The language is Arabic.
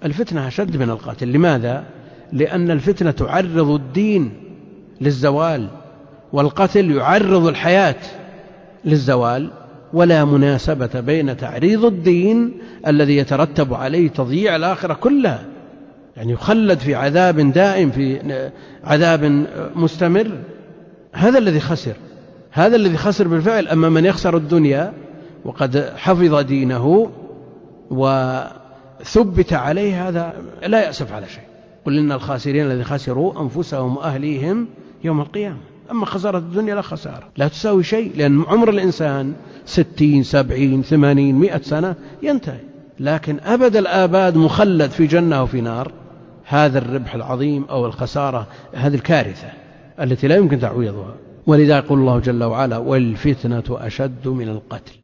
الفتنة أشد من القتل. لماذا؟ لأن الفتنة تعرض الدين للزوال، والقتل يعرض الحياة للزوال، ولا مناسبة بين تعريض الدين الذي يترتب عليه تضييع الآخرة كلها، يعني يخلد في عذاب دائم، في عذاب مستمر. هذا الذي خسر بالفعل. أما من يخسر الدنيا وقد حفظ دينه وثبت عليه، هذا لا يأسف على شيء. قل إن الخاسرين الذين خسروا أنفسهم وأهليهم يوم القيامة. أما خسارة الدنيا لا خسارة، لا تساوي شيء، لأن عمر الإنسان 60 70 80 100 سنة ينتهي، لكن أبد الآباد مخلد في جنة وفي نار. هذا الربح العظيم أو الخسارة، هذه الكارثة التي لا يمكن تعويضها. ولذا يقول الله جل وعلا: والفتنة أشد من القتل.